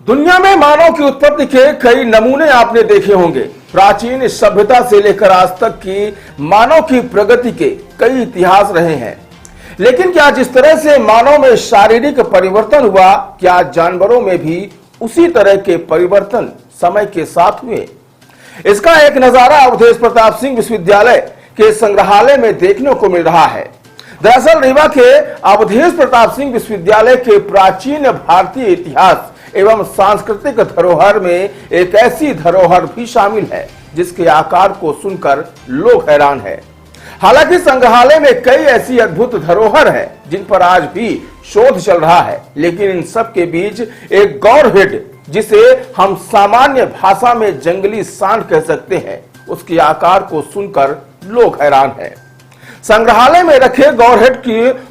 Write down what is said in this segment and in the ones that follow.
दुनिया में मानव की उत्पत्ति के कई नमूने आपने देखे होंगे। प्राचीन सभ्यता से लेकर आज तक की मानव की प्रगति के कई इतिहास रहे हैं। लेकिन क्या जिस तरह से मानव में शारीरिक परिवर्तन हुआ, क्या जानवरों में भी उसी तरह के परिवर्तन समय के साथ हुए? इसका एक नजारा अवधेश प्रताप सिंह विश्वविद्यालय के संग्रहालय में देखने को मिल रहा है। दरअसल रीवा के अवधेश प्रताप सिंह विश्वविद्यालय के प्राचीन भारतीय इतिहास एवं सांस्कृतिक धरोहर में एक ऐसी धरोहर भी शामिल है जिसके आकार को सुनकर लोग हैरान हैं। हालांकि संग्रहालय में कई ऐसी अद्भुत धरोहर है जिन पर आज भी शोध चल रहा है, लेकिन इन सब के बीच एक गौरहेड, जिसे हम सामान्य भाषा में जंगली सांड कह सकते हैं, उसके आकार को सुनकर लोग हैरान हैं। संग्रहालय में रखे गौरहेड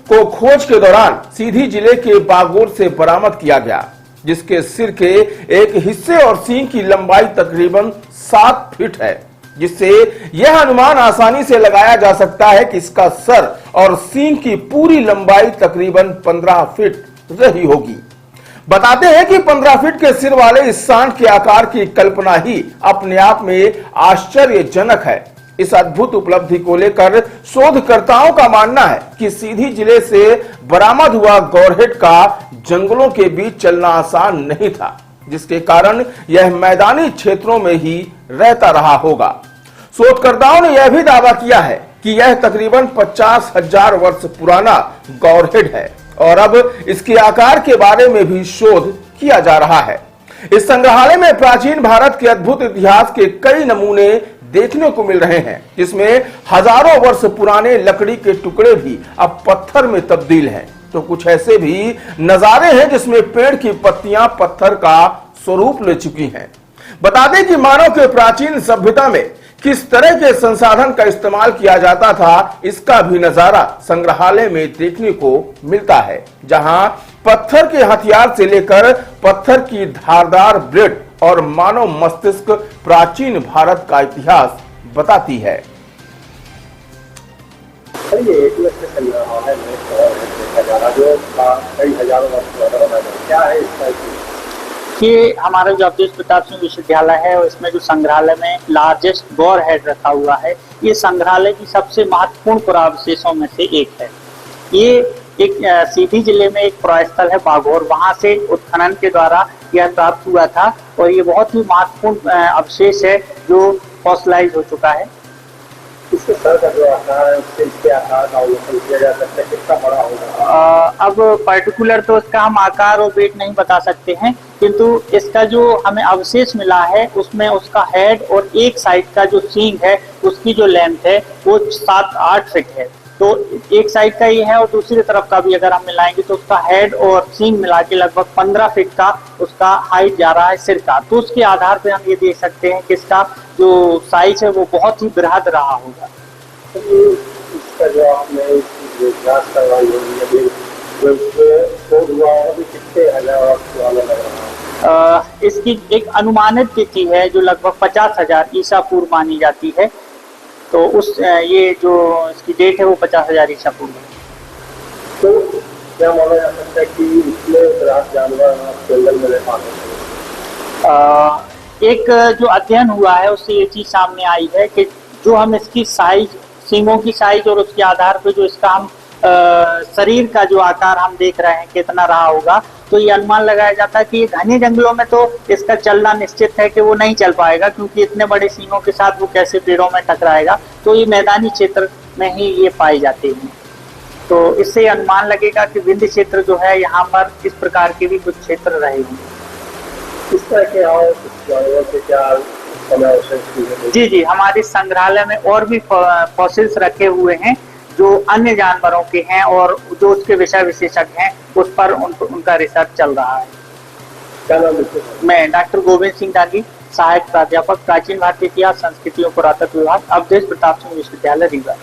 को खोज के दौरान सीधी जिले के बागोर से बरामद किया गया, जिसके सिर के एक हिस्से और सींग की लंबाई तकरीबन 7 फीट है, जिससे यह अनुमान आसानी से लगाया जा सकता है कि इसका सर और सींग की पूरी लंबाई तकरीबन 15 फीट रही होगी। बताते हैं कि 15 फीट के सिर वाले इस सांड के आकार की कल्पना ही अपने आप में आश्चर्यजनक है। इस अद्भुत उपलब्धि को लेकर शोधकर्ताओं का मानना है कि सीधी जिले से बरामद हुआ गौरहेड का जंगलों के बीच चलना आसान नहीं था, जिसके कारण यह मैदानी क्षेत्रों में ही रहता रहा होगा। शोधकर्ताओं ने यह भी दावा किया है कि यह तकरीबन 50,000 वर्ष पुराना गौरहेड है और अब इसके आकार के बारे में भी शोध किया जा रहा है। इस संग्रहालय में प्राचीन भारत के अद्भुत इतिहास के कई नमूने देखने को मिल रहे हैं, जिसमें हजारों वर्ष पुराने लकड़ी के टुकड़े भी अब पत्थर में तब्दील हैं, तो कुछ ऐसे भी नजारे हैं जिसमें पेड़ की पत्तियां पत्थर का स्वरूप ले चुकी हैं। बता दें कि मानव के प्राचीन सभ्यता में किस तरह के संसाधन का इस्तेमाल किया जाता था, इसका भी नजारा संग्रहालय में देखने को मिलता है, जहां पत्थर के हथियार से लेकर पत्थर की धारदार ब्लेड और मानव मस्तिष्क प्राचीन भारत का इतिहास बताती है। ये हमारा जो अवधेश प्रताप सिंह विश्वविद्यालय है, और इसमें जो संग्रहालय में लार्जेस्ट गौरहेड रखा हुआ है, ये संग्रहालय की सबसे महत्वपूर्ण पुरावशेषों में से एक है। ये एक सीधी जिले में एक पुरास्थल है बागोर, वहां से उत्खनन के द्वारा यह प्राप्त हुआ था और ये बहुत ही महत्वपूर्ण अवशेष है जो फॉसिलाइज हो चुका है। इसके सर का जो आकार है उससे इसके आकार का अवलोकन किया जा सकता है, कितना बड़ा होगा? अब पर्टिकुलर तो इसका हम आकार और वेट नहीं बता सकते हैं, किंतु इसका जो हमें अवशेष मिला है उसमें उसका हेड और एक साइड का जो सींग है उसकी जो लेंथ है वो 7-8 फीट है। तो एक साइड का ये है और दूसरी तरफ का भी अगर हम मिलाएंगे तो उसका हेड और सींग मिला के लगभग 15 फीट का उसका हाइट जा रहा है सिर का। तो उसके आधार पे हम ये देख सकते हैं कि इसका जो साइज है वो बहुत ही बृहद रहा होगा। इसका जो आपने जांच करवाई होगी, कितने हजार लग रहा है? इसकी एक अनुमानित तिथि है जो लगभग 50,000 ईसा पूर्व मानी जाती है। तो उस ये जो इसकी डेट है वो 50,000 ईसा पूर्व है। तो क्या माना जा सकता है कि इसमें जानवर जंगल में रह पाते? एक जो अध्ययन हुआ है उससे ये चीज सामने आई है कि जो हम इसकी साइज, सींगों की साइज और उसके आधार पर जो इसका हम शरीर का जो आकार हम देख रहे हैं कितना रहा होगा, तो ये अनुमान लगाया जाता है कि ये घने जंगलों में तो इसका चलना निश्चित है कि वो नहीं चल पाएगा, क्योंकि इतने बड़े सींगों के साथ वो कैसे पेड़ों में टकराएगा। तो ये मैदानी क्षेत्र में ही ये पाए जाते हैं। तो इससे अनुमान लगेगा कि विंध्य क्षेत्र जो है यहाँ पर इस प्रकार के भी कुछ क्षेत्र रहे होंगे। इस तरह के क्या जी, हमारे संग्रहालय में और भी फॉसिल्स रखे हुए हैं जो अन्य जानवरों के हैं और जो उसके विषय विशेषज्ञ हैं उस पर उनका रिसर्च चल रहा है। क्या नाम है? मैं डॉक्टर गोविंद सिंह दागी, सहायक प्राध्यापक, प्राचीन भारतीय इतिहास, संस्कृति और पुरातत्व विभाग, अवधेश प्रताप सिंह विश्वविद्यालय रीवा।